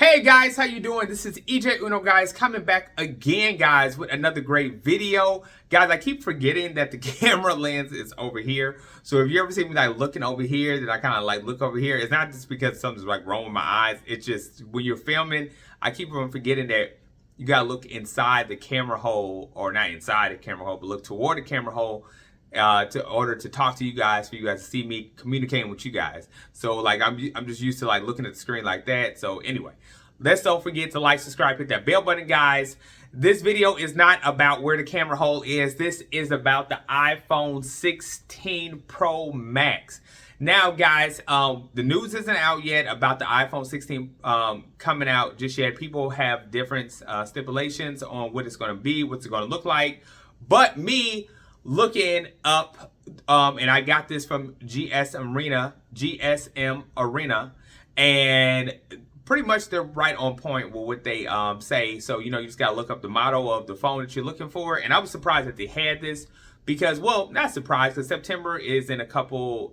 Hey guys, how you doing? This is EJ Uno, guys, coming back again, guys, with another great video. Guys, I keep forgetting that the camera lens is over here. So if you ever see me like looking over here, then I kind of like look over here. It's not just because something's like wrong with my eyes. It's just when you're filming, I keep on forgetting that you gotta look inside the camera hole, or not inside the camera hole, but look toward the camera hole to order to talk to you guys, for you guys to see me communicating with you guys. So like I'm just used to like looking at the screen like that. So anyway, let's don't forget to like, subscribe, hit that bell button, guys. This video is not about where the camera hole is. This is about the iPhone 16 Pro Max. Now, guys, the news isn't out yet about the iPhone 16 coming out just yet. People have different stipulations on what it's going to be, what's it going to look like. But me looking up, and I got this from GSM Arena, and pretty much they're right on point with what they say. So, you know, you just got to look up the model of the phone that you're looking for. And I was surprised that they had this because, well, not surprised, because September is in a couple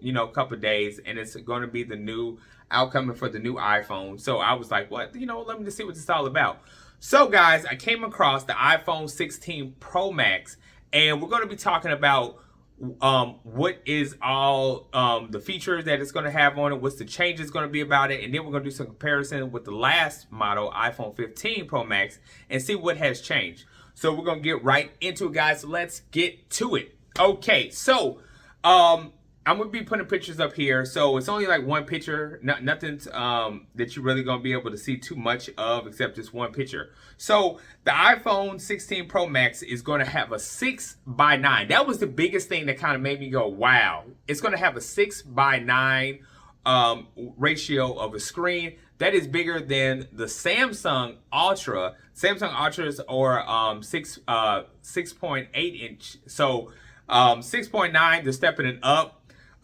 days, and it's going to be the new outcome for the new iPhone. So I was like, what? You know, let me just see what this is all about. So, guys, I came across the iPhone 16 Pro Max, and we're going to be talking about what is all the features that it's going to have on it, what's the changes going to be about it, and then we're going to do some comparison with the last model, iPhone 15 Pro Max, and see what has changed. So we're going to get right into it, guys. So let's get to it. Okay, so I'm going to be putting pictures up here. So it's only like one picture, nothing that you're really going to be able to see too much of except just one picture. So the iPhone 16 Pro Max is going to have a 6:9. That was the biggest thing that kind of made me go, wow. It's going to have a 6:9 ratio of a screen. That is bigger than the Samsung Ultra. Samsung Ultras are 6.8 inch. So 6.9, they're stepping it up.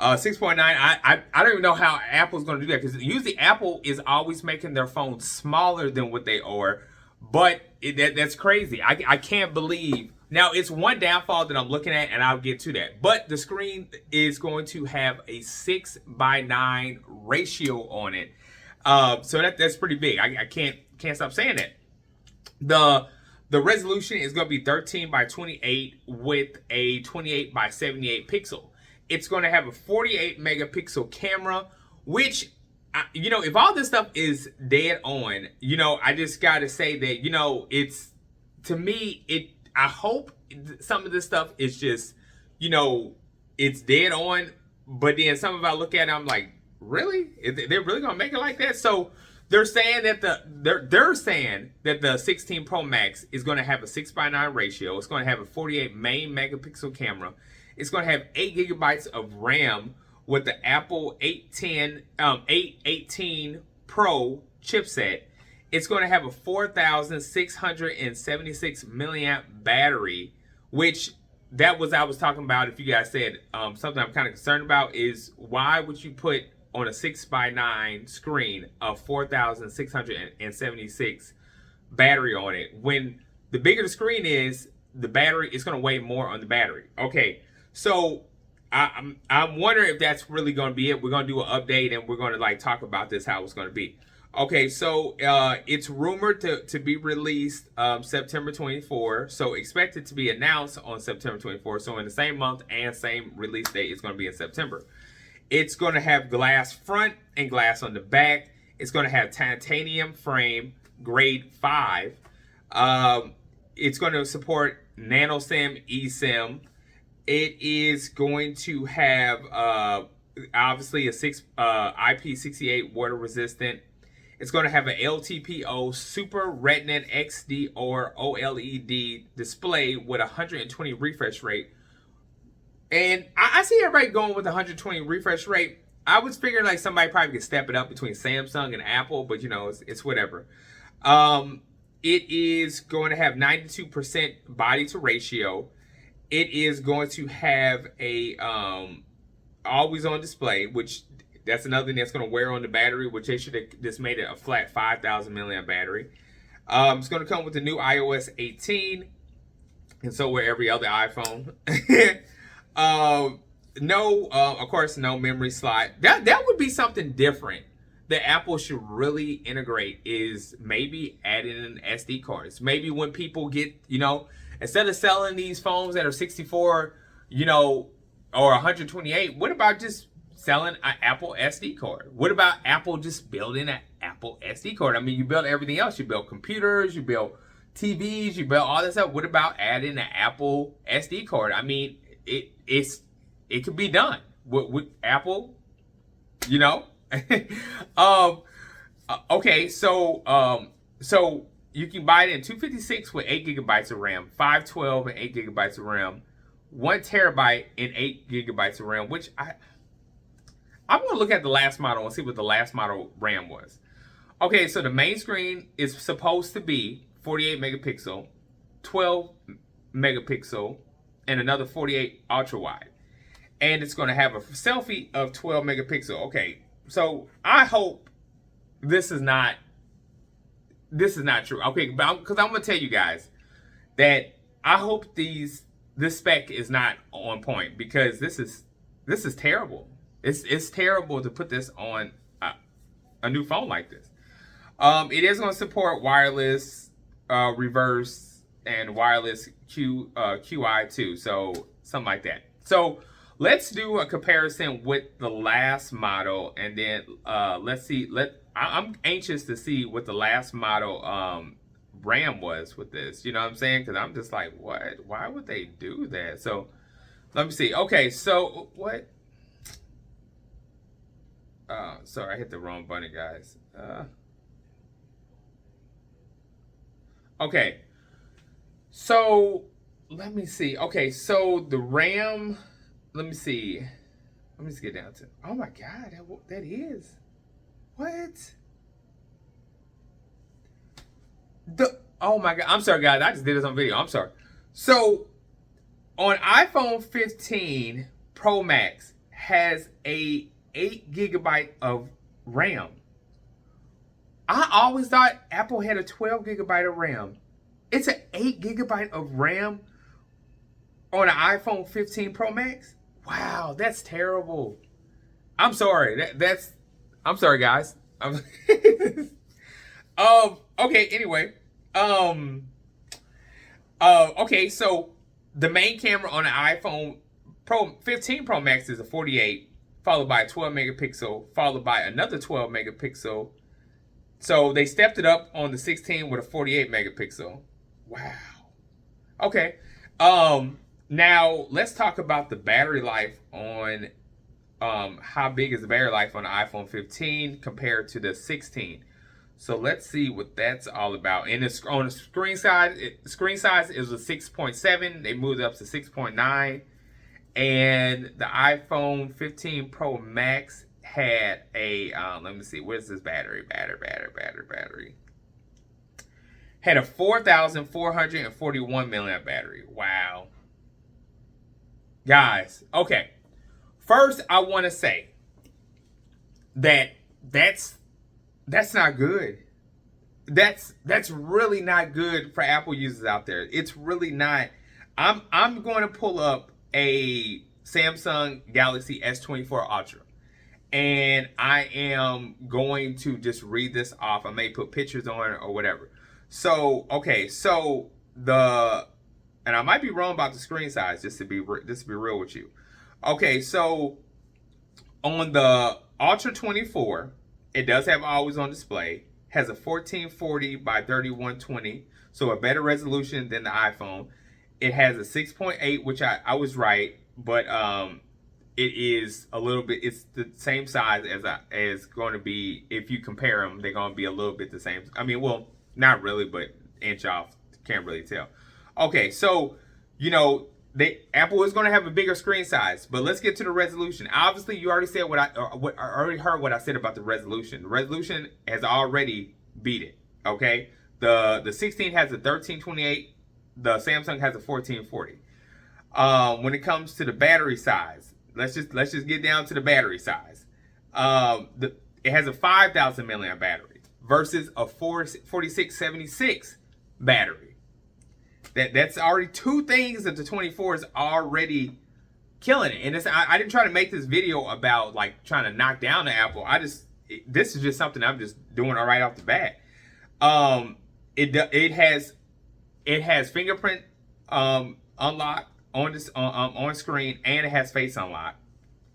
6.9, I don't even know how Apple's going to do that, because usually Apple is always making their phones smaller than what they are, but that's crazy. I can't believe. Now, it's one downfall that I'm looking at, and I'll get to that, but the screen is going to have a 6:9 ratio on it. So that's pretty big. I can't stop saying that. The resolution is going to be 13:28 with a 28:78 pixel. It's going to have a 48 megapixel camera, which, you know, if all this stuff is dead on, you know, I just got to say that, you know, it's, to me, I hope some of this stuff is just, you know, it's dead on, but then some of I look at it, I'm like, really? They're really going to make it like that? So they're saying that they're saying that the 16 Pro Max is going to have a 6:9 ratio. It's going to have a 48 main megapixel camera. It's going to have 8 gigabytes of RAM with the Apple 818 Pro chipset. It's going to have a 4,676 milliamp battery, which I was talking about. If you guys said something I'm kind of concerned about is, why would you put on a 6:9 screen a 4,676 battery on it, when the bigger the screen is, the battery is going to weigh more on the battery? Okay. So I'm wondering if that's really going to be it. We're going to do an update, and we're going to like talk about this, how it's going to be. Okay, so it's rumored to be released September 24. So expect it to be announced on September 24. So in the same month and same release date, it's going to be in September. It's going to have glass front and glass on the back. It's going to have titanium frame, grade 5. It's going to support nano SIM, eSIM. It is going to have obviously a IP68 water resistant. It's going to have an LTPO Super Retina XD or OLED display with 120 refresh rate. And I see everybody going with 120 refresh rate. I was figuring like somebody probably could step it up between Samsung and Apple, but you know, it's whatever. It is going to have 92% body to ratio. It is going to have a always on display, which that's another thing that's going to wear on the battery, which they should have just made it a flat 5,000 milliamp battery. It's going to come with the new iOS 18, and so will every other iPhone. Of course, no memory slot. That would be something different that Apple should really integrate is maybe adding in SD cards. Maybe when people get, instead of selling these phones that are 64, or 128, what about just selling an Apple SD card? What about Apple just building an Apple SD card? I mean, you build everything else. You build computers, you build TVs, you build all this stuff. What about adding an Apple SD card? I mean, it could be done with Apple, Okay, so you can buy it in 256 with 8 gigabytes of RAM, 512 and 8 gigabytes of RAM, 1 terabyte and 8 gigabytes of RAM, which I'm going to look at the last model and see what the last model RAM was. Okay, so the main screen is supposed to be 48 megapixel, 12 megapixel, and another 48 ultra wide. And it's going to have a selfie of 12 megapixel. Okay, so I hope this is not true. Okay, because I'm going to tell you guys that I hope this spec is not on point, because this is terrible. It's terrible to put this on a new phone like this. It is going to support wireless reverse and wireless QI too, so something like that. So let's do a comparison with the last model, and then let's see. I'm anxious to see what the last model RAM was with this. You know what I'm saying? Because I'm just like, what? Why would they do that? So let me see. Okay, so what? Sorry, I hit the wrong button, guys. Okay, so let me see. Okay, so the RAM. Let me see. Let me just get down to. Oh my God, that is. What? Oh my God. I'm sorry, guys. I just did this on video. I'm sorry. So, on iPhone 15 Pro Max has a 8 gigabyte of RAM. I always thought Apple had a 12 gigabyte of RAM. It's an 8 gigabyte of RAM on an iPhone 15 Pro Max? Wow, that's terrible. I'm sorry. I'm sorry, guys. Okay, anyway. Okay, so the main camera on the iPhone 15 Pro Max is a 48, followed by a 12 megapixel, followed by another 12 megapixel. So they stepped it up on the 16 with a 48 megapixel. Wow. Okay. Now let's talk about the battery life on how big is the battery life on the iPhone 15 compared to the 16. So let's see what that's all about. And on the screen size is a 6.7. They moved it up to 6.9. And the iPhone 15 Pro Max had a, let me see, where's this battery? Battery. Had a 4,441 milliamp battery. Wow. Guys, okay. First, I want to say that that's not good. That's really not good for Apple users out there. It's really not. I'm going to pull up a Samsung Galaxy S24 Ultra, and I am going to just read this off. I may put pictures on it or whatever. So, okay, so and I might be wrong about the screen size, just to be real with you. Okay, so on the Ultra 24, it does have always on display, has a 1440 by 3120, so a better resolution than the iPhone. It has a 6.8, which I was right, but it is a little bit, it's the same size as going to be, if you compare them, they're going to be a little bit the same. I mean, well, not really, but inch off, can't really tell. Okay, so, Apple is going to have a bigger screen size, but let's get to the resolution. Obviously, you already said I already heard what I said about the resolution. The resolution has already beat it. Okay, the 16 has a 1328. The Samsung has a 1440. When it comes to the battery size, let's just get down to the battery size. It has a 5,000 milliamp battery versus a 4676 battery. That's already two things that the 24 is already killing it. And I didn't try to make this video about like trying to knock down the Apple. this is just something I'm just doing all right off the bat. It has fingerprint unlock on this on screen, and it has face unlock.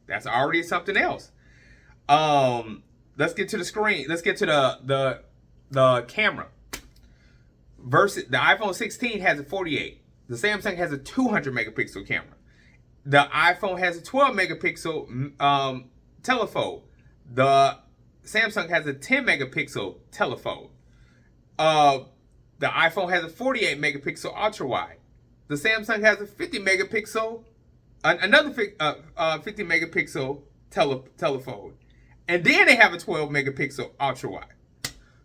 That's already something else. Let's get to the screen. Let's get to the camera. Versus the iPhone 16 has a 48. The Samsung has a 200 megapixel camera. The iPhone has a 12 megapixel telephoto. The Samsung has a 10 megapixel telephoto. The iPhone has a 48 megapixel ultra wide. The Samsung has a 50 megapixel, another 50 megapixel telephoto. And then they have a 12 megapixel ultra wide.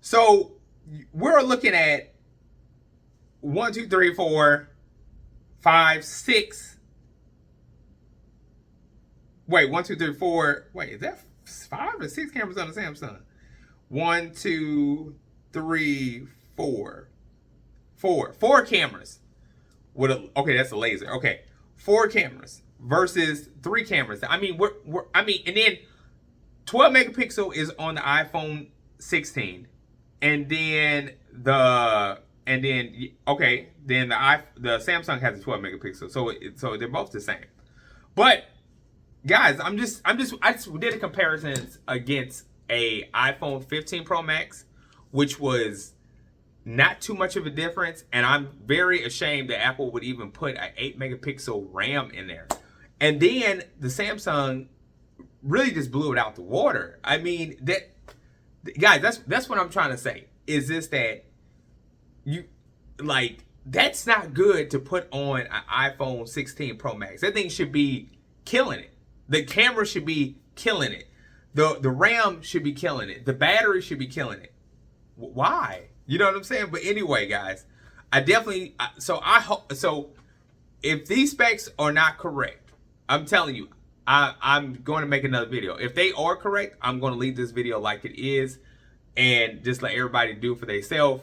So we're looking at 1, 2, 3, 4, 5, 6. Wait, 1, 2, 3, 4. Wait, is that 5 or 6 cameras on the Samsung? 1, 2, 3, 4. 4 cameras. Okay, that's a laser. Okay, 4 cameras versus 3 cameras. I mean, and then 12 megapixel is on the iPhone 16, and then the Samsung has a 12 megapixel. So they're both the same. But guys, I just did a comparison against a iPhone 15 Pro Max, which was not too much of a difference, and I'm very ashamed that Apple would even put an 8 megapixel RAM in there. And then the Samsung really just blew it out the water. I mean, guys, that's what I'm trying to say. Is this that that's not good to put on an iPhone 16 Pro Max. That thing should be killing it. The camera should be killing it. The RAM should be killing it. The battery should be killing it. Why? You know what I'm saying? But anyway, guys, so if these specs are not correct, I'm telling you, I'm going to make another video. If they are correct, I'm going to leave this video like it is and just let everybody do for themselves.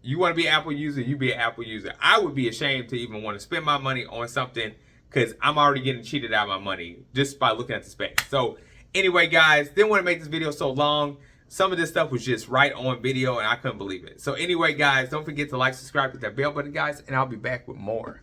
You want to be an Apple user, you be an Apple user. I would be ashamed to even want to spend my money on something because I'm already getting cheated out of my money just by looking at the specs. So anyway, guys, didn't want to make this video so long. Some of this stuff was just right on video and I couldn't believe it. So anyway, guys, don't forget to like, subscribe, hit that bell button, guys, and I'll be back with more.